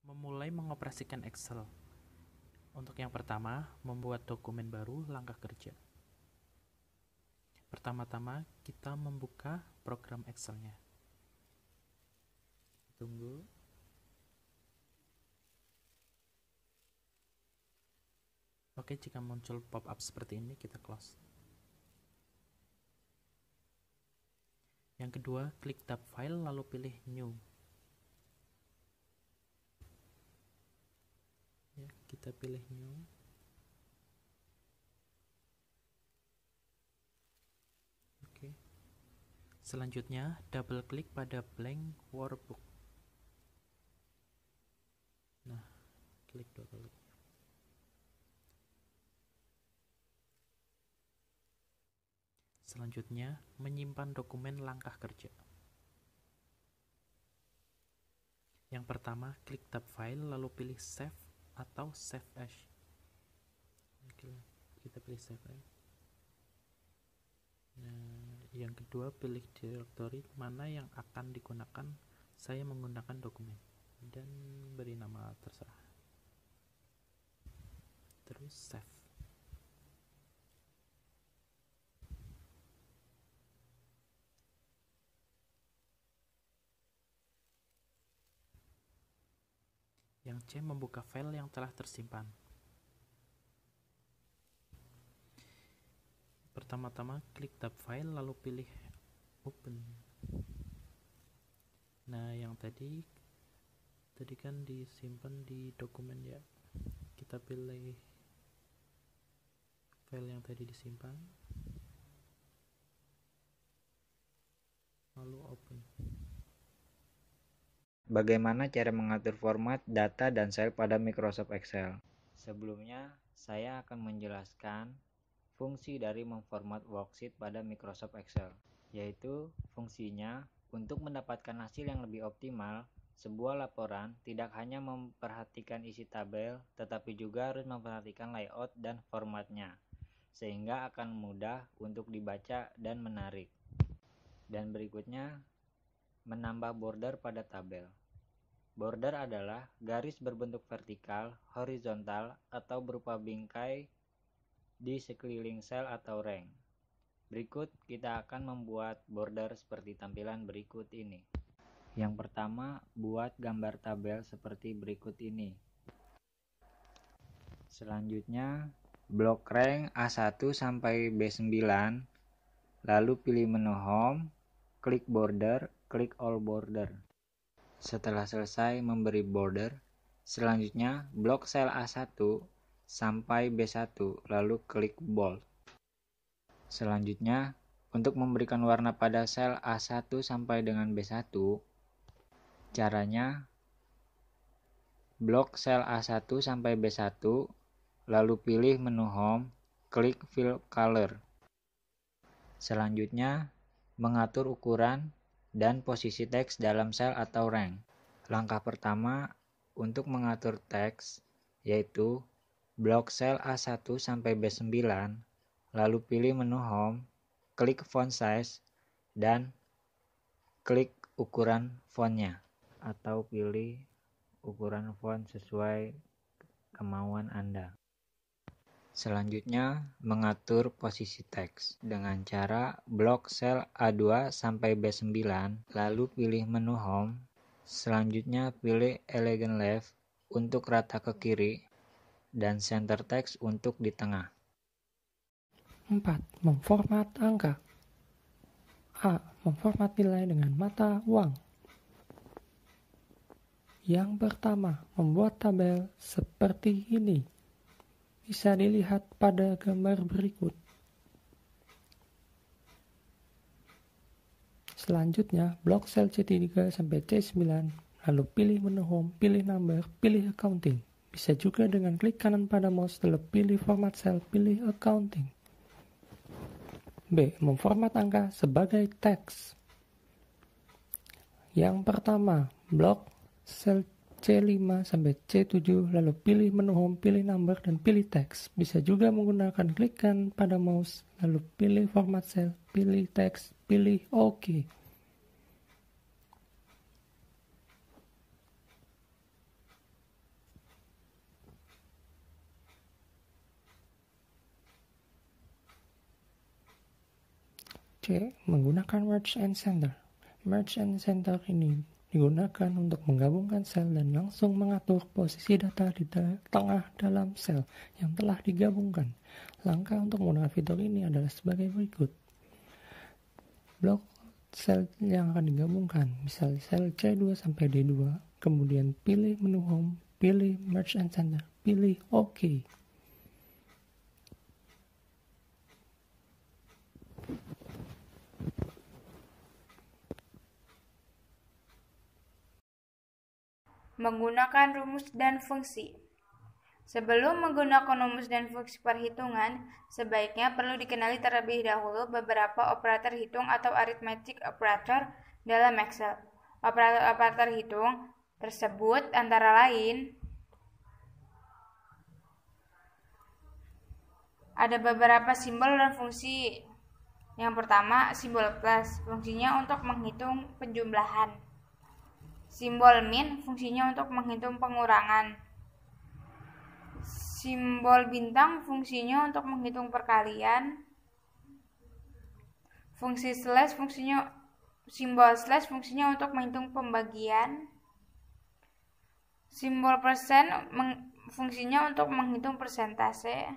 Memulai mengoperasikan Excel. Untuk yang pertama, membuat dokumen baru langkah kerja. Pertama-tama, kita membuka program Excel-nya. Tunggu. Oke, jika muncul pop-up seperti ini, kita close. Yang kedua, klik tab file lalu pilih new. Ya, kita pilih new. Oke. Selanjutnya, double klik pada blank workbook. Nah, klik dua kali. Selanjutnya, menyimpan dokumen langkah kerja. Yang pertama, klik tab file lalu pilih save atau save as. Kita pilih save as. Nah, yang kedua, pilih directory mana yang akan digunakan. Saya menggunakan dokumen dan beri nama terserah. Terus save. Yang C, membuka file yang telah tersimpan. Pertama-tama klik tab file lalu pilih open. Nah, yang tadi kan disimpan di dokumen ya. Kita pilih file yang tadi disimpan. Lalu open. Bagaimana cara mengatur format, data, dan sel pada Microsoft Excel? Sebelumnya, saya akan menjelaskan fungsi dari memformat worksheet pada Microsoft Excel, yaitu fungsinya untuk mendapatkan hasil yang lebih optimal. Sebuah laporan tidak hanya memperhatikan isi tabel, tetapi juga harus memperhatikan layout dan formatnya, sehingga akan mudah untuk dibaca dan menarik. Dan berikutnya, menambah border pada tabel. Border adalah garis berbentuk vertikal, horizontal, atau berupa bingkai di sekeliling sel atau rank. Berikut kita akan membuat border seperti tampilan berikut ini. Yang pertama, buat gambar tabel seperti berikut ini. Selanjutnya, blok rank A1 sampai B9, lalu pilih menu home, klik border, klik all border. Setelah selesai memberi border, selanjutnya blok sel A1 sampai B1, lalu klik bold. Selanjutnya, untuk memberikan warna pada sel A1 sampai dengan B1, caranya blok sel A1 sampai B1, lalu pilih menu home, klik fill color. Selanjutnya, mengatur ukuran dan posisi teks dalam sel atau rank. Langkah pertama untuk mengatur teks yaitu blok sel A1 sampai B9, lalu pilih menu home, klik font size, dan klik ukuran fontnya, atau pilih ukuran font sesuai kemauan Anda. Selanjutnya, mengatur posisi teks dengan cara blok sel A2 sampai B9, lalu pilih menu home. Selanjutnya, pilih elegant left untuk rata ke kiri dan center text untuk di tengah. 4. Memformat angka. A. Memformat nilai dengan mata uang. Yang pertama, membuat tabel seperti ini. Bisa dilihat pada gambar berikut. Selanjutnya, blok sel C3 sampai C9, lalu pilih menu home, pilih number, pilih accounting. Bisa juga dengan klik kanan pada mouse, lalu pilih format sel, pilih accounting. B. Memformat angka sebagai teks. Yang pertama, blok sel C5 sampai C7, lalu pilih menu home, pilih number, dan pilih teks. Bisa juga menggunakan klik kanan pada mouse, lalu pilih format sel, pilih teks, pilih OK. C. Menggunakan merge and center. Merge and center ini digunakan untuk menggabungkan sel dan langsung mengatur posisi data di tengah dalam sel yang telah digabungkan. Langkah untuk menggunakan fitur ini adalah sebagai berikut. Blok sel yang akan digabungkan, misalnya sel C2 sampai D2, kemudian pilih menu home, pilih merge and center, pilih OK. Menggunakan rumus dan fungsi. Sebelum menggunakan rumus dan fungsi perhitungan, sebaiknya perlu dikenali terlebih dahulu beberapa operator hitung atau arithmetic operator dalam Excel. Operator hitung tersebut antara lain ada beberapa simbol dan fungsi. Yang pertama, simbol plus, fungsinya untuk menghitung penjumlahan. Simbol min, fungsinya untuk menghitung pengurangan. Simbol bintang, fungsinya untuk menghitung perkalian. Simbol slash, fungsinya untuk menghitung pembagian. Simbol persen, fungsinya untuk menghitung persentase.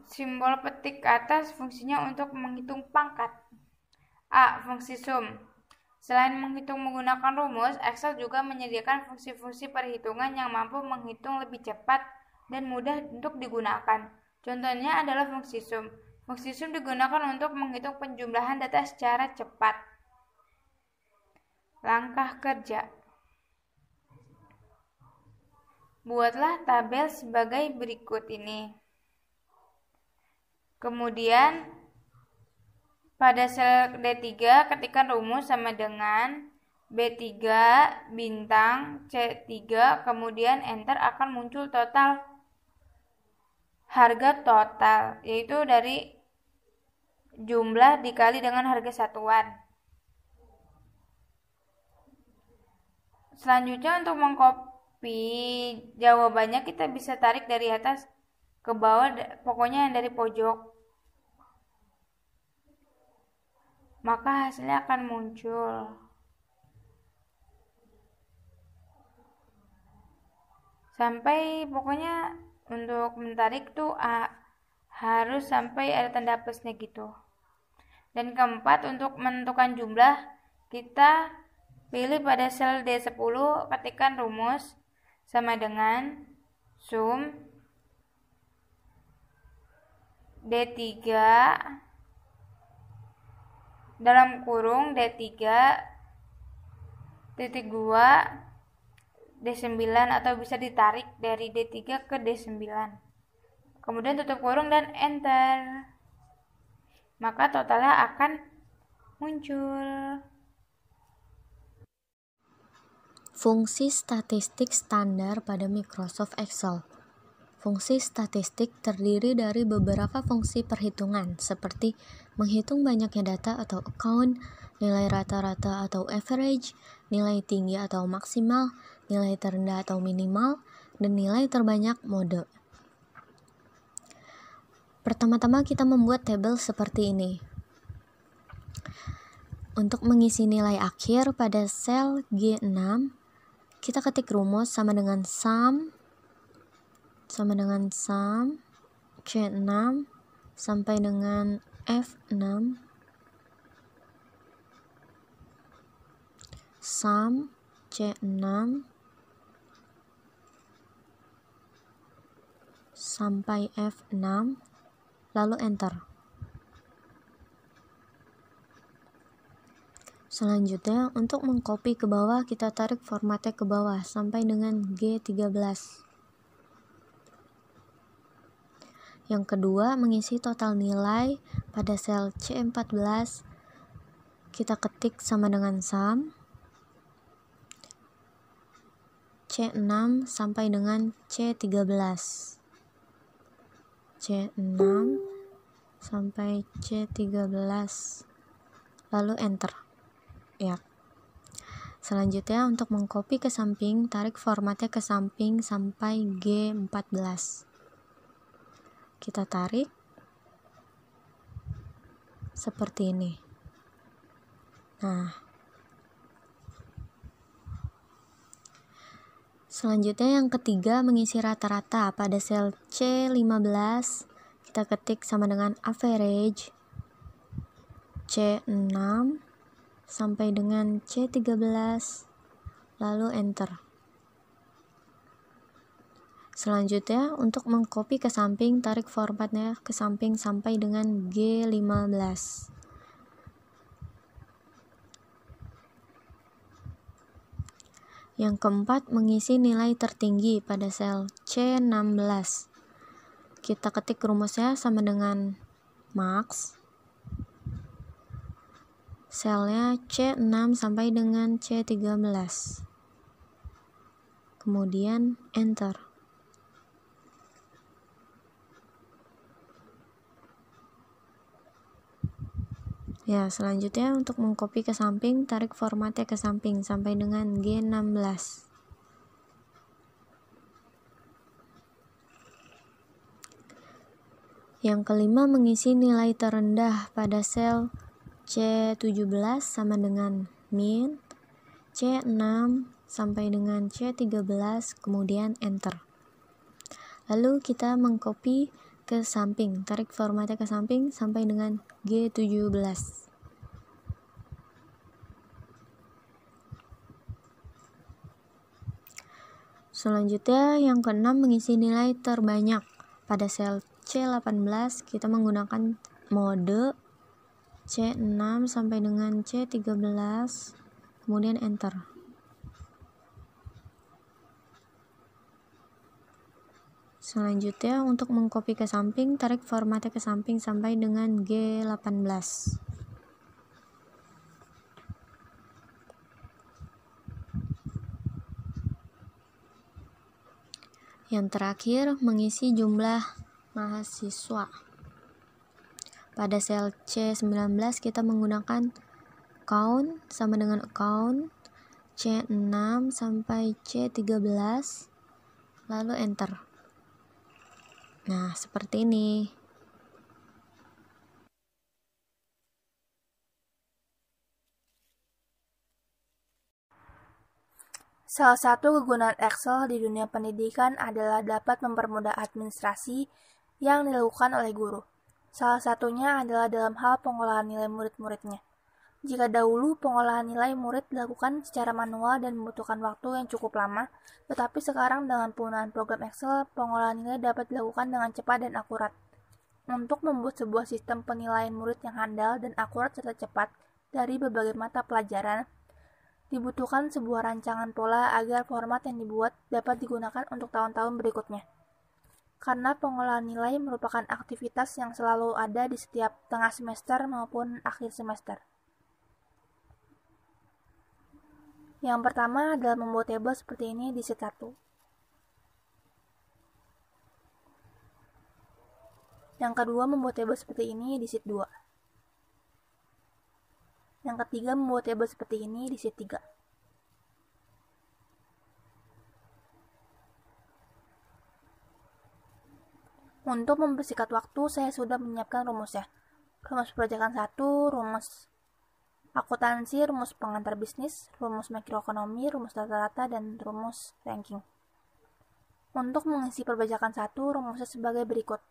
Simbol petik atas, fungsinya untuk menghitung pangkat. A. Fungsi sum. Selain menghitung menggunakan rumus, Excel juga menyediakan fungsi-fungsi perhitungan yang mampu menghitung lebih cepat dan mudah untuk digunakan. Contohnya adalah fungsi sum. Fungsi sum digunakan untuk menghitung penjumlahan data secara cepat. Langkah kerja. Buatlah tabel sebagai berikut ini. Kemudian pada sel D3 ketikkan rumus sama dengan B3 bintang C3, kemudian enter, akan muncul total harga total, yaitu dari jumlah dikali dengan harga satuan. Selanjutnya untuk mengcopy jawabannya kita bisa tarik dari atas ke bawah, pokoknya yang dari pojok. Maka hasilnya akan muncul. Sampai pokoknya untuk menarik tuh harus sampai ada tanda plusnya gitu. Dan keempat, untuk menentukan jumlah, kita pilih pada sel D10, ketikkan rumus sama dengan sum D3 dalam kurung D3 titik 2 D9, atau bisa ditarik dari D3 ke D9. Kemudian tutup kurung dan enter. Maka totalnya akan muncul. Fungsi statistik standar pada Microsoft Excel. Fungsi statistik terdiri dari beberapa fungsi perhitungan seperti menghitung banyaknya data atau account, nilai rata-rata atau average, nilai tinggi atau maksimal, nilai terendah atau minimal, dan nilai terbanyak mode. Pertama-tama kita membuat tabel seperti ini. Untuk mengisi nilai akhir pada sel G6, kita ketik rumus sama dengan sum C6 sampai dengan F6, sum C6 sampai F6, lalu enter. Selanjutnya, untuk mengcopy ke bawah, kita tarik formatnya ke bawah sampai dengan G13. Yang kedua, mengisi total nilai pada sel C14, kita ketik sama dengan sum C6 sampai dengan C13, C6 sampai C13, lalu enter. Ya. Selanjutnya, untuk mengcopy ke samping, tarik formatnya ke samping sampai G14. Kita tarik. seperti ini. Nah, selanjutnya yang ketiga, mengisi rata-rata. Pada sel C15 kita ketik sama dengan average C6 sampai dengan C13, lalu enter. Selanjutnya, untuk mengcopy ke samping, tarik formatnya ke samping sampai dengan G15. Yang keempat, mengisi nilai tertinggi pada sel C16. Kita ketik rumusnya sama dengan max. Selnya C6 sampai dengan C13. Kemudian enter. Ya, selanjutnya untuk mengcopy ke samping, tarik formatnya ke samping sampai dengan G16. Yang kelima, mengisi nilai terendah pada sel C17 sama dengan min, C6 sampai dengan C13, kemudian enter. Lalu kita mengcopy ke samping, tarik formatnya ke samping sampai dengan G17. Selanjutnya yang keenam, mengisi nilai terbanyak. Pada sel C18 kita menggunakan mode C6 sampai dengan C13, kemudian enter. Selanjutnya untuk mengcopy ke samping, tarik formatnya ke samping sampai dengan G18. Yang terakhir, mengisi jumlah mahasiswa. Pada sel C19 kita menggunakan count sama dengan account, C6 sampai C13, lalu enter. Nah, seperti ini. Salah satu kegunaan Excel di dunia pendidikan adalah dapat mempermudah administrasi yang dilakukan oleh guru. Salah satunya adalah dalam hal pengolahan nilai murid-muridnya. Jika dahulu pengolahan nilai murid dilakukan secara manual dan membutuhkan waktu yang cukup lama, tetapi sekarang dengan penggunaan program Excel, pengolahan nilai dapat dilakukan dengan cepat dan akurat. Untuk membuat sebuah sistem penilaian murid yang handal dan akurat serta cepat dari berbagai mata pelajaran, dibutuhkan sebuah rancangan pola agar format yang dibuat dapat digunakan untuk tahun-tahun berikutnya. Karena pengolahan nilai merupakan aktivitas yang selalu ada di setiap tengah semester maupun akhir semester. Yang pertama adalah membuat tabel seperti ini di sheet 1. Yang kedua, membuat tabel seperti ini di sheet 2. Yang ketiga, membuat tabel seperti ini di sheet 3. Untuk mempersingkat waktu, saya sudah menyiapkan rumusnya. Rumus perpajakan 1, rumus akuntansi, rumus pengantar bisnis, rumus makroekonomi, rumus rata-rata, dan rumus ranking. Untuk mengisi perpajakan 1, rumusnya sebagai berikut.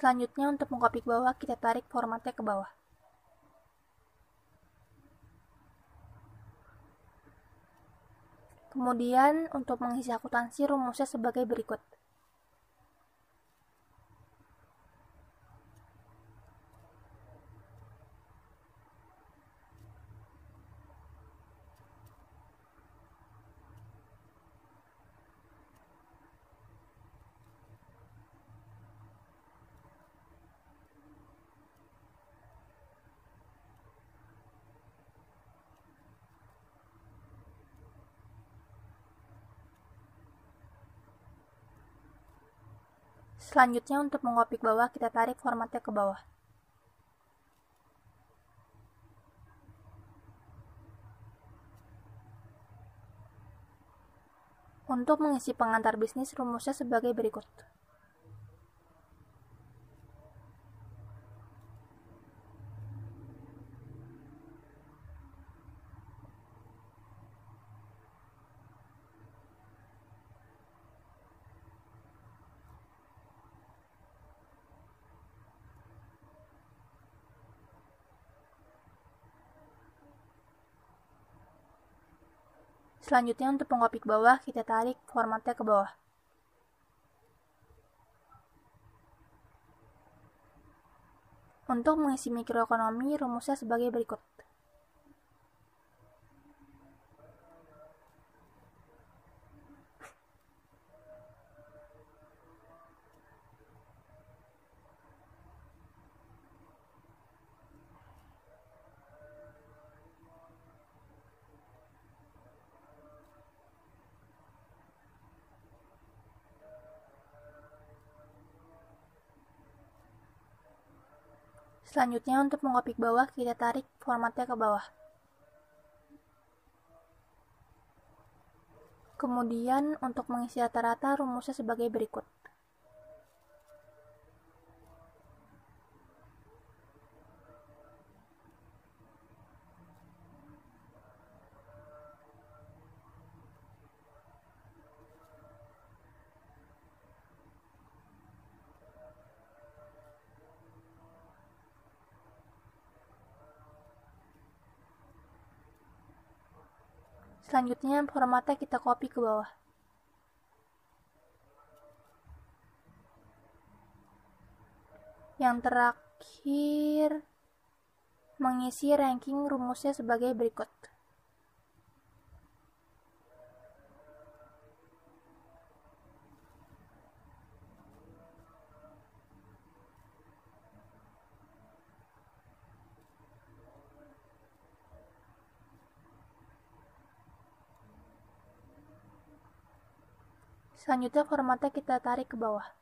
Selanjutnya untuk mengcopy ke bawah, kita tarik formatnya ke bawah. Kemudian untuk mengisi akuntansi, rumusnya sebagai berikut. Selanjutnya untuk mengcopy ke bawah, kita tarik formatnya ke bawah. Untuk mengisi pengantar bisnis, rumusnya sebagai berikut. Selanjutnya untuk mengcopy ke bawah, kita tarik formatnya ke bawah. Untuk mengisi mikroekonomi, rumusnya sebagai berikut. Selanjutnya untuk mengcopy ke bawah, kita tarik formatnya ke bawah. Kemudian untuk mengisi rata-rata, rumusnya sebagai berikut. Selanjutnya formatnya kita copy ke bawah. Yang terakhir, mengisi ranking, rumusnya sebagai berikut. Selanjutnya formatnya kita tarik ke bawah.